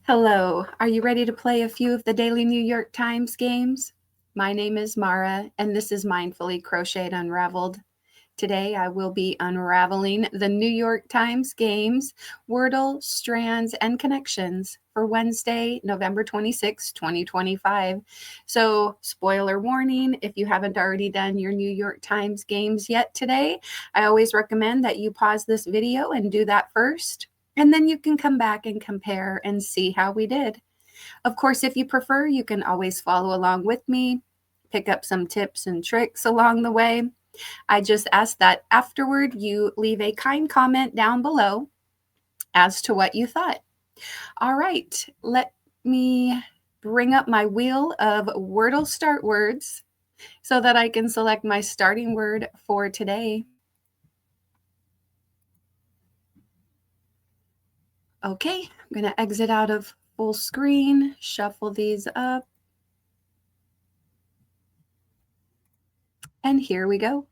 Hello, are you ready to play a few of the daily New York Times games? My name is Mara, and this is Mindfully Crocheted Unraveled. Today I will be unraveling the New York Times games, Wordle, Strands, and Connections for Wednesday, November 26, 2025. So, spoiler warning, if you haven't already done your New York Times games yet today, I always recommend that you pause this video and do that first. And then you can come back and compare and see how we did. Of course, if you prefer, you can always follow along with me, pick up some tips and tricks along the way. I just ask that afterward you leave a kind comment down below as to what you thought. All right, let me bring up my wheel of Wordle start words so that I can select my starting word for today. Okay, I'm going to exit out of full screen, shuffle these up, and here we go.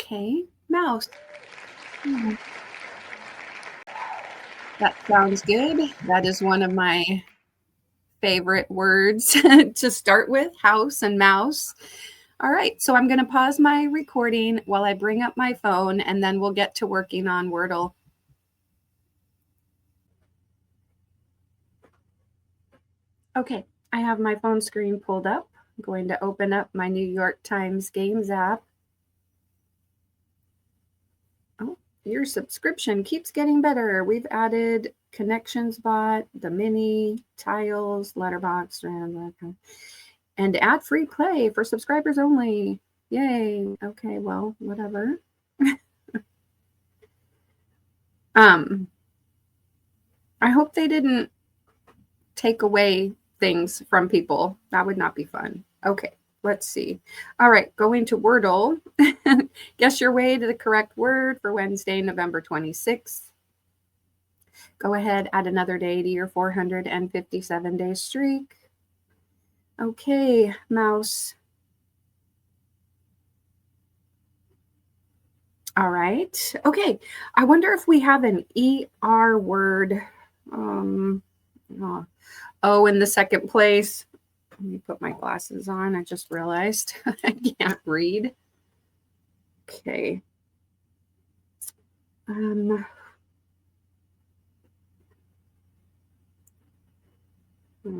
Okay, mouse. That sounds good. That is one of my favorite words to start with, house and mouse. All right, so I'm going to pause my recording while I bring up my phone, and then we'll get to working on Wordle. Okay, I have my phone screen pulled up. I'm going to open up my New York Times Games app. Oh, your subscription keeps getting better. We've added Connections Bot, the Mini, Tiles, Letterbox, and ad-free play for subscribers only. Yay. Okay, well, whatever. I hope they didn't take away things from people. That would not be fun. Okay, let's see. All right, going to Wordle. Guess your way to the correct word for Wednesday, November 26th. Go ahead, add another day to your 457-day streak. Okay, mouse. All right. Okay. I wonder if we have an ER word. Oh, in the second place. Let me put my glasses on. I just realized I can't read. Okay. Oh, I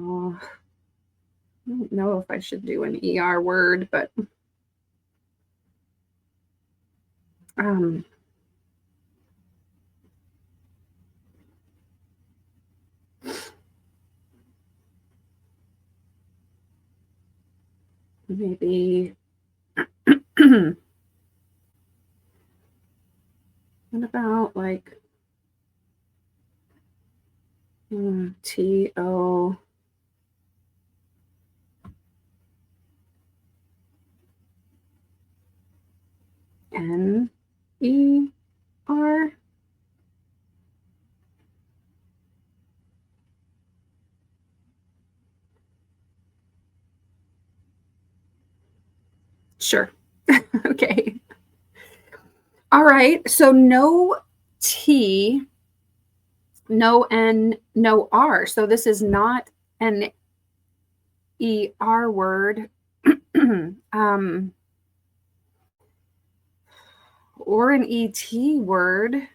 don't know if I should do an ER word, but maybe what about like TO NER? Sure. Okay. All right. So no T, no N, no R. So this is not an ER word. Or an ET word.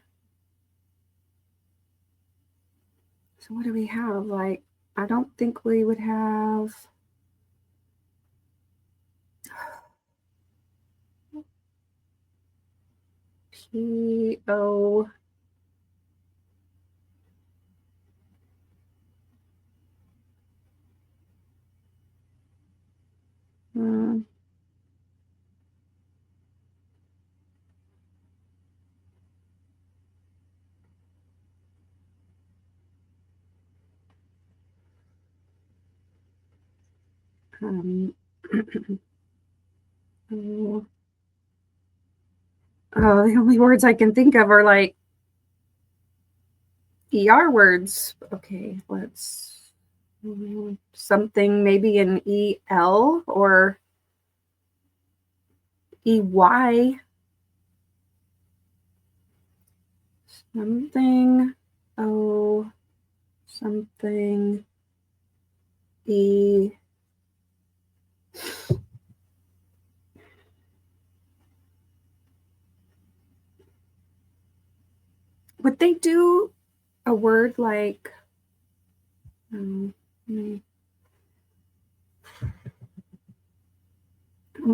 So what do we have? Like, I don't think we would have PO. Oh, the only words I can think of are like ER words. Okay, let's something maybe an EL or EY. Something. O. Something. E. Would they do a word like, I don't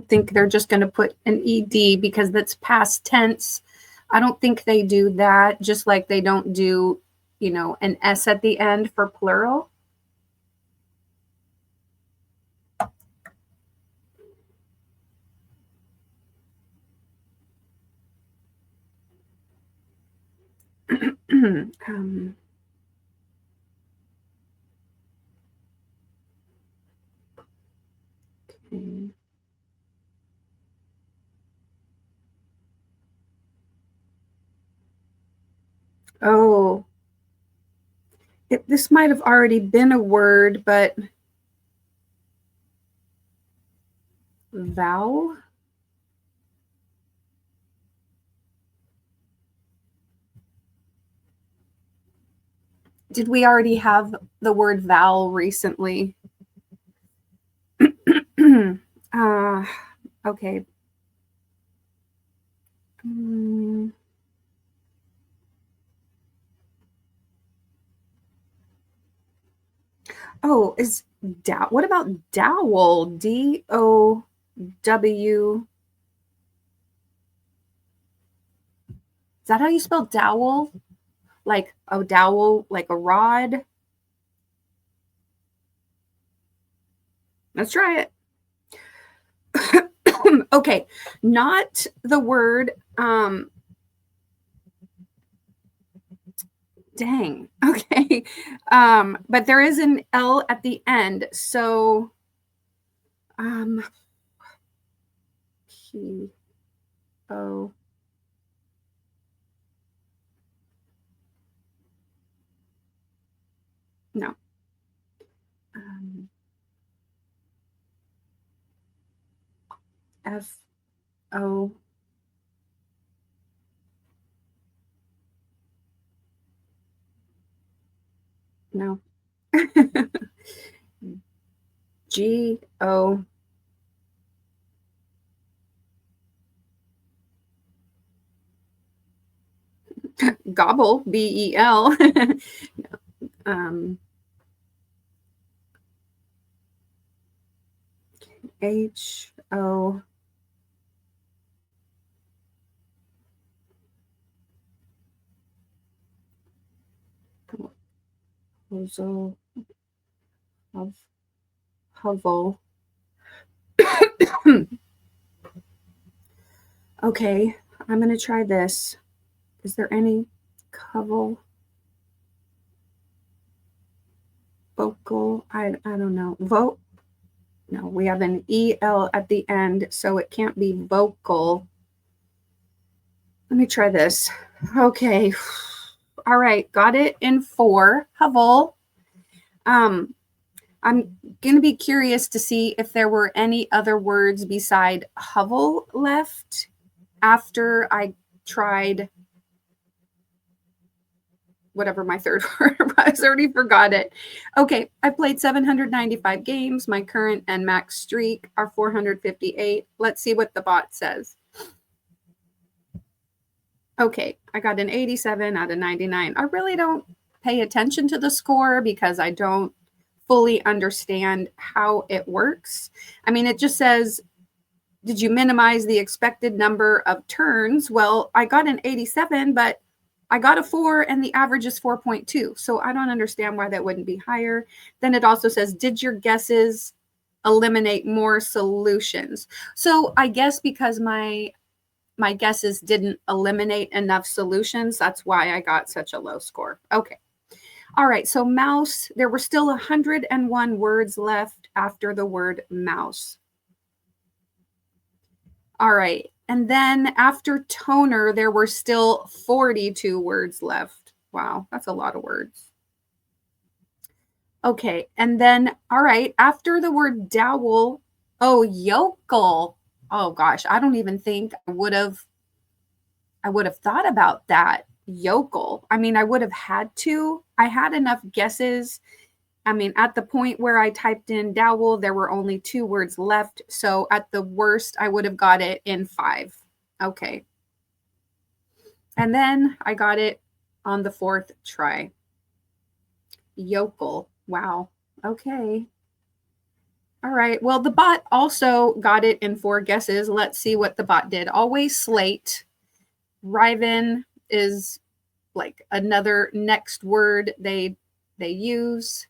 think they're just going to put an ED because that's past tense. I don't think they do that, just like they don't do, you know, an S at the end for plural. Okay. Oh, this might have already been a word, but vowel. Did we already have the word vowel recently? Okay. Oh, what about dowel? DOW. Is that how you spell dowel? Like a dowel, like a rod? Let's try it. Okay, not the word, dang. Okay. But there is an L at the end. So, P O. No. F O. No. G O. Gobble. BEL. HO. Hovel. Okay, I'm going to try this. Is there any covel? Vocal? I don't know. Vote? No, we have an EL at the end, so it can't be vocal. Let me try this. Okay. All right, got it in 4. Hovel. I'm going to be curious to see if there were any other words beside hovel left after I tried whatever my third word was. I already forgot it. Okay, I played 795 games. My current and max streak are 458. Let's see what the bot says. Okay, I got an 87 out of 99. I really don't pay attention to the score because I don't fully understand how it works. I mean, it just says, did you minimize the expected number of turns? Well, I got an 87, but I got a 4 and the average is 4.2. So I don't understand why that wouldn't be higher. Then it also says, did your guesses eliminate more solutions? So I guess because my guesses didn't eliminate enough solutions, that's why I got such a low score. Okay. All right, so mouse, there were still 101 words left after the word mouse. All right, and then after toner, there were still 42 words left. Wow, that's a lot of words. Okay, and then, all right, after the word dowel, oh, yokel. Oh gosh, I don't even think I would have thought about that. Yokel. I mean, I would have had to. I had enough guesses. I mean, at the point where I typed in dowel, there were only 2 words left. So at the worst, I would have got it in 5. Okay. And then I got it on the 4th try. Yokel. Wow. Okay. All right. Well, the bot also got it in 4 guesses. Let's see what the bot did. Always slate. Riven is like another next word they use.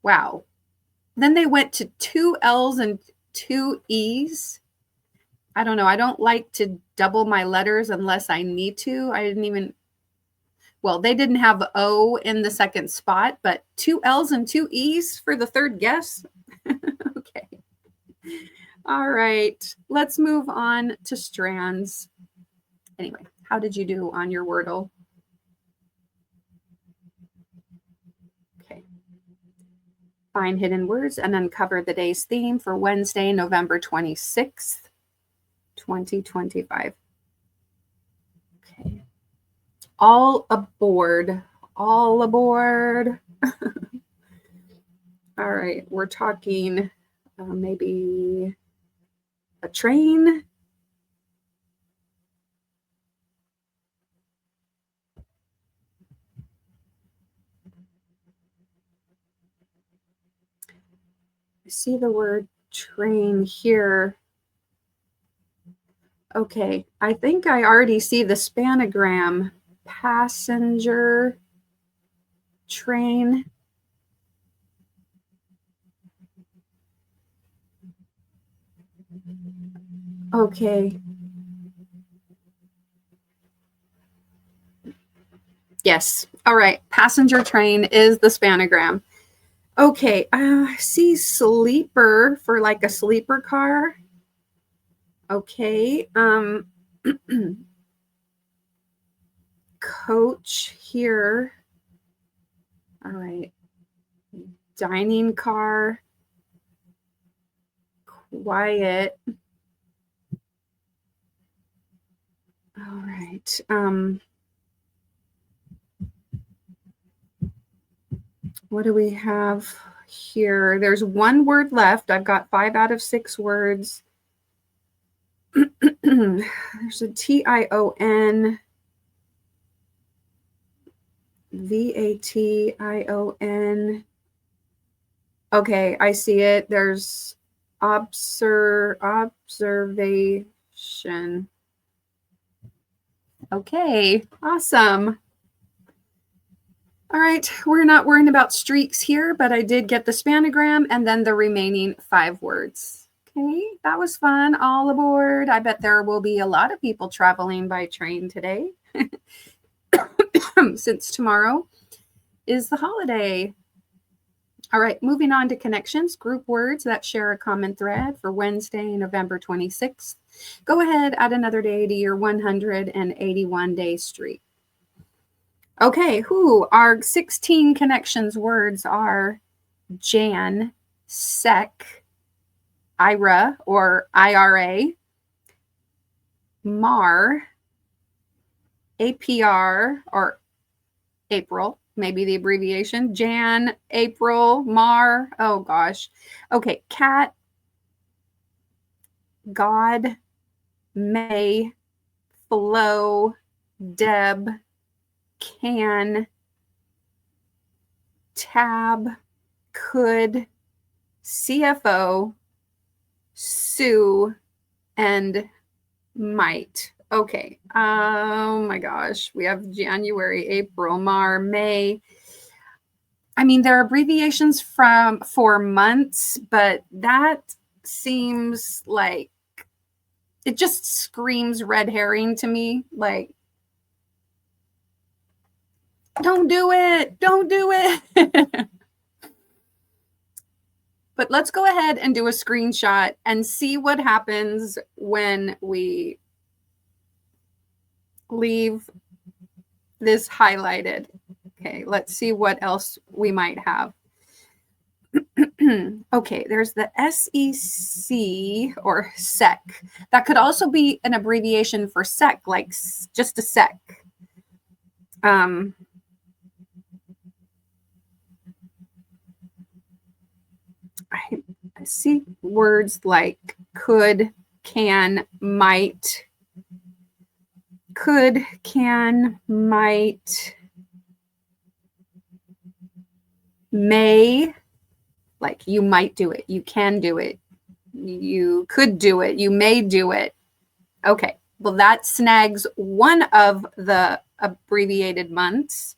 Wow. Then they went to 2 L's and 2 E's. I don't know. I don't like to double my letters unless I need to. I didn't even, well, they didn't have O in the second spot, but 2 L's and 2 E's for the 3rd guess. Okay. All right. Let's move on to strands. Anyway, how did you do on your Wordle? Okay. Find hidden words and uncover the day's theme for Wednesday, November 26th, 2025. Okay. All aboard. All aboard. All right. We're talking maybe a train. I see the word train here. Okay, I think I already see the spanogram. Passenger train. Okay. Yes. All right. Passenger train is the spanogram. Okay. I see sleeper for like a sleeper car. Okay. Coach here. All right. Dining car. Quiet. All right. What do we have here? There's 1 word left. I've got 5 out of 6 words. There's a Tion. Vation. Okay, I see it. There's observation. Okay, awesome. All right, we're not worrying about streaks here, but I did get the spanogram and then the remaining 5 words. Okay, that was fun. All aboard. I bet there will be a lot of people traveling by train today since tomorrow is the holiday. All right, moving on to connections, group words that share a common thread for Wednesday, November 26th. Go ahead, add another day to your 181-day streak. Okay, our 16 connections words are Jan, Sec, IRA or IRA, Mar, APR or April, maybe the abbreviation, Jan, April, Mar, oh gosh. Okay, Cat, God, May, Flow, Deb, Can, Tab, Could, CFO, Sue, and Might. Okay. Oh my gosh. We have January, April, May. I mean, there are abbreviations for months, but that seems like it just screams red herring to me. Like, don't do it. Don't do it. But let's go ahead and do a screenshot and see what happens when we leave this highlighted. Okay, let's see what else we might have. Okay, there's the SEC or SEC. That could also be an abbreviation for SEC, like just a SEC. I see words like could, can, might. Could, can, might, may. Like you might do it, you can do it, you could do it, you may do it. Okay, well, that snags one of the abbreviated months.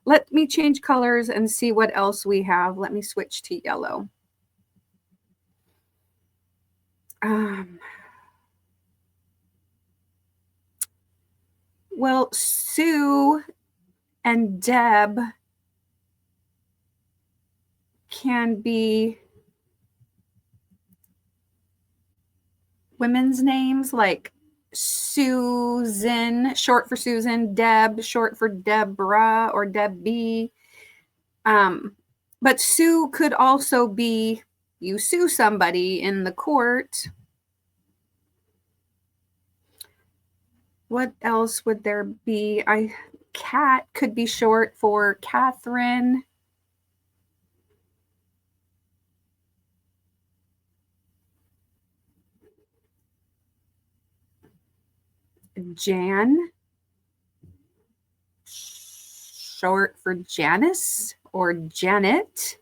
Let me change colors and see what else we have. Let me switch to yellow. Well, Sue and Deb can be women's names, like Susan, short for Susan, Deb, short for Deborah or Debbie. But sue could also be you sue somebody in the court. What else would there be? Cat could be short for Catherine. Jan, short for Janice or Janet.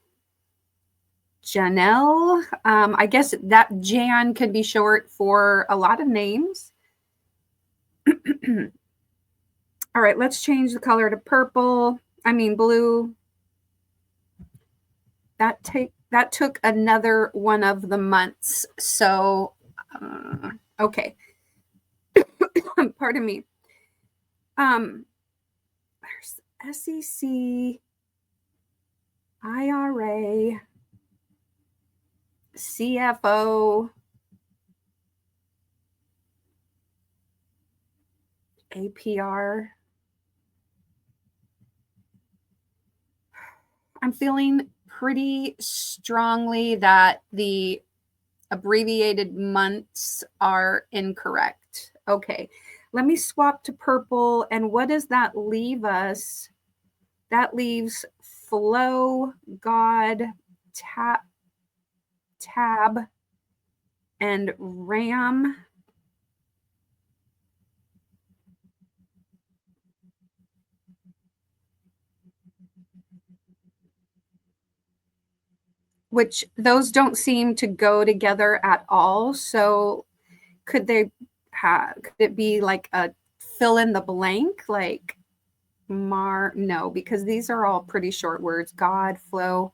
Janelle. I guess that Jan could be short for a lot of names. All right, let's change the color to blue. That took another one of the months. So, okay. Pardon me. There's SEC, IRA, CFO, APR. I'm feeling pretty strongly that the abbreviated months are incorrect. Okay, let me swap to purple. And what does that leave us? That leaves flow, God, tab, and ram. Which those don't seem to go together at all. So could it be like a fill in the blank, like no, because these are all pretty short words. God, flow.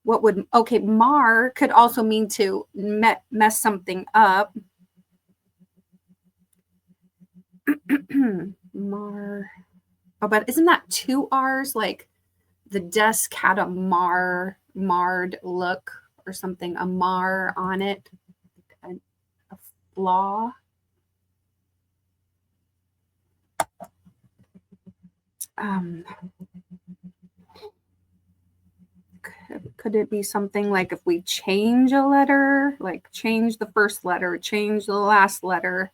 Mar could also mean to mess something up. Mar. Oh, but isn't that two R's? Like the desk had a marred look or something, a mar on it, a flaw. Could it be something like if we change a letter, like change the first letter, change the last letter?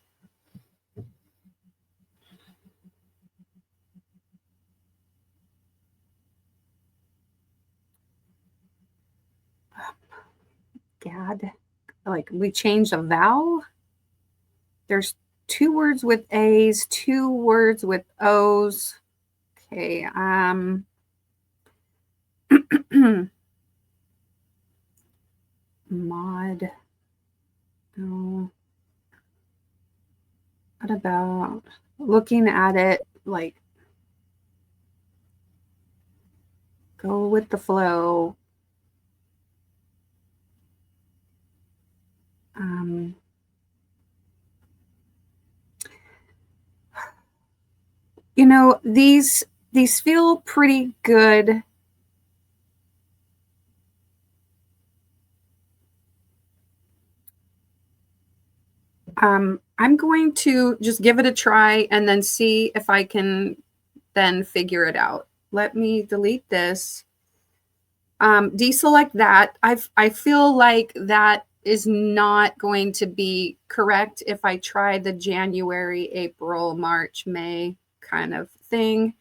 Gad, like we change a vowel. There's 2 words with A's, 2 words with O's. Okay. Mod. Oh. What about looking at it like go with the flow? You know, these feel pretty good. I'm going to just give it a try and then see if I can then figure it out. Let me delete this. Deselect that. I feel like that is not going to be correct if I try the January, April, March, May kind of thing.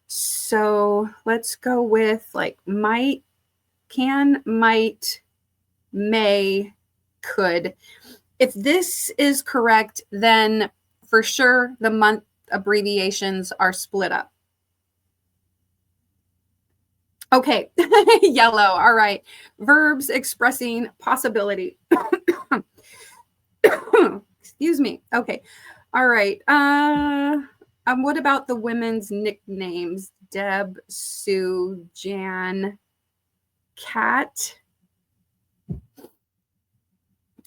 So let's go with like might, can, might, may, could. If this is correct, then for sure the month abbreviations are split up. Okay, yellow. All right. Verbs expressing possibility. Excuse me. Okay. All right. What about the women's nicknames? Deb, Sue, Jan, Kat.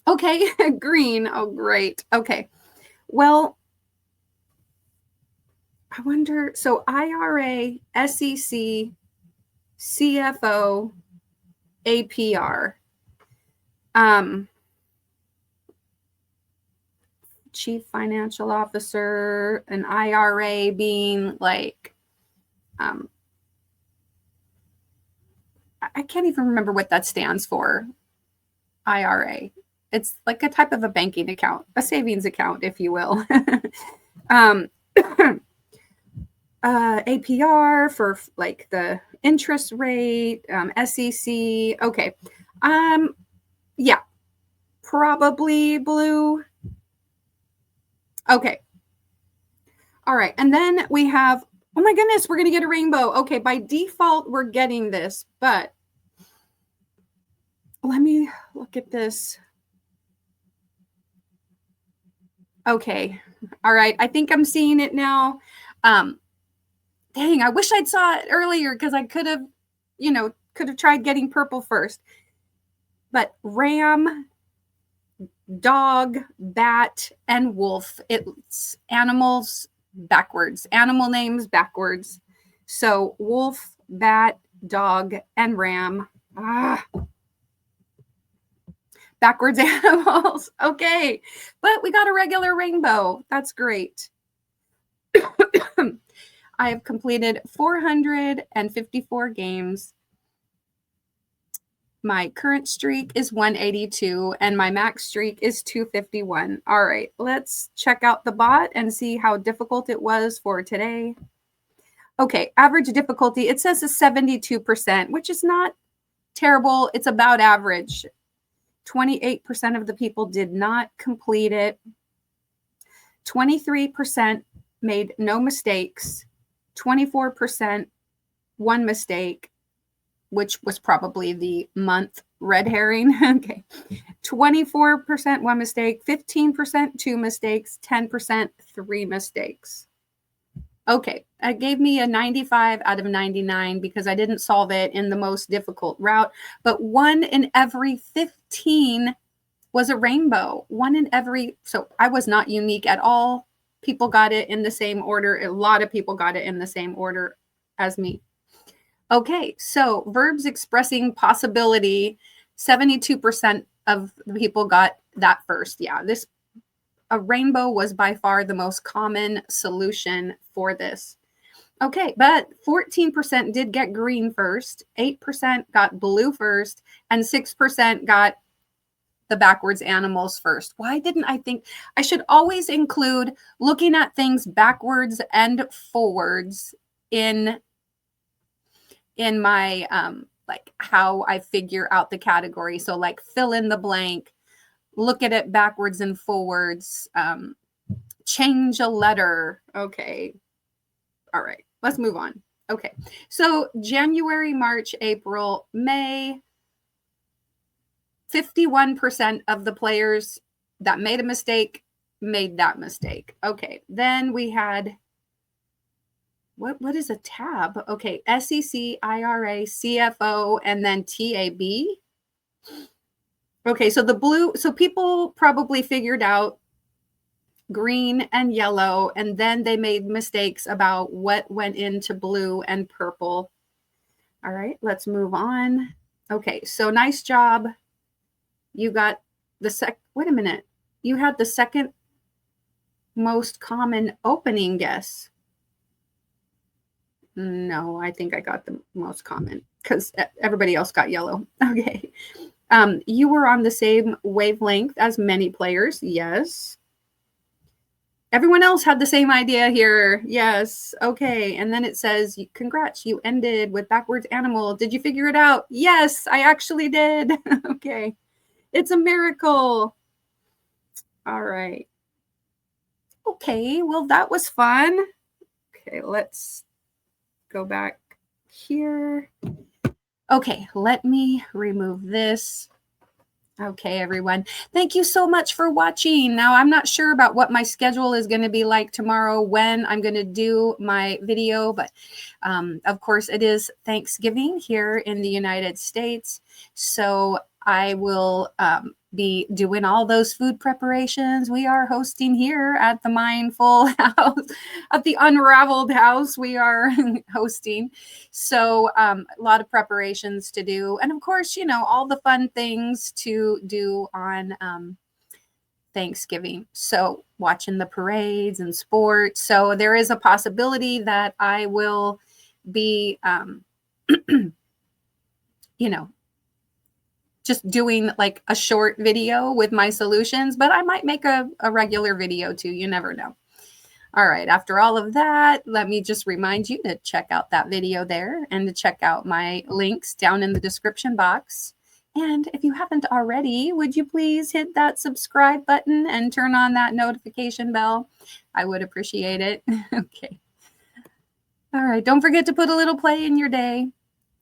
Okay, green. Oh, great. Okay. Well, I wonder. So IRA, SEC, CFO, APR. Chief Financial Officer, an IRA being like, I can't even remember what that stands for. IRA. It's like a type of a banking account, a savings account, if you will. APR for like the interest rate, SEC. Okay. Yeah, probably blue. Okay. All right. And then we have, oh my goodness, we're going to get a rainbow. Okay. By default, we're getting this, but let me look at this. Okay. All right. I think I'm seeing it now. Dang, I wish I'd saw it earlier because I could have, could have tried getting purple first. But ram, dog, bat, and wolf. It's animals backwards. Animal names backwards. So wolf, bat, dog, and ram. Backwards animals. Okay. But we got a regular rainbow. That's great. I have completed 454 games. My current streak is 182 and my max streak is 251. All right, let's check out the bot and see how difficult it was for today. Okay, average difficulty, it says a 72%, which is not terrible. It's about average. 28% of the people did not complete it. 23% made no mistakes. 24% one mistake, which was probably the month red herring. Okay. 24% one mistake, 15% two mistakes, 10% three mistakes. Okay. It gave me a 95 out of 99 because I didn't solve it in the most difficult route, but 1 in every 15 was a rainbow. 1 in every, so I was not unique at all. People got it in the same order. A lot of people got it in the same order as me. Okay, so verbs expressing possibility, 72% of the people got that first. Yeah, a rainbow was by far the most common solution for this. Okay, but 14% did get green first, 8% got blue first, and 6% got the backwards animals first. Why didn't I think I should always include looking at things backwards and forwards in my like how I figure out the category. So like fill in the blank, look at it backwards and forwards, change a letter. Okay. All right, let's move on. Okay. So January, March, April, May, 51% of the players that made a mistake made that mistake. Okay. Then we had what is a tab? Okay, SEC, IRA, CFO, and then TAB. Okay, so the blue, so people probably figured out green and yellow, and then they made mistakes about what went into blue and purple. All right, let's move on. Okay, so nice job. You got the wait a minute. You had the second most common opening guess. No, I think I got the most common. because everybody else got yellow. Okay. You were on the same wavelength as many players. Yes. Everyone else had the same idea here. Yes. Okay. And then it says, congrats, you ended with backwards animal. Did you figure it out? Yes, I actually did. Okay. It's a miracle. All right. Okay. Well, that was fun. Okay. Let's go back here. Okay. Let me remove this. Okay, everyone. Thank you so much for watching. Now, I'm not sure about what my schedule is going to be like tomorrow when I'm going to do my video, but of course, it is Thanksgiving here in the United States. So I will be doing all those food preparations we are hosting here at the Mindful House, at the Unraveled House we are hosting. So a lot of preparations to do. And of course, you know, all the fun things to do on Thanksgiving. So watching the parades and sports. So there is a possibility that I will be, you know, just doing like a short video with my solutions, but I might make a regular video too. You never know. All right, after all of that, let me just remind you to check out that video there and to check out my links down in the description box. And if you haven't already, would you please hit that subscribe button and turn on that notification bell? I would appreciate it. Okay. All right, don't forget to put a little play in your day.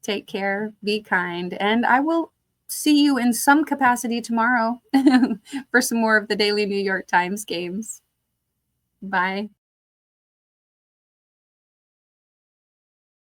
Take care, be kind, and I will see you in some capacity tomorrow for some more of the Daily New York Times games. Bye.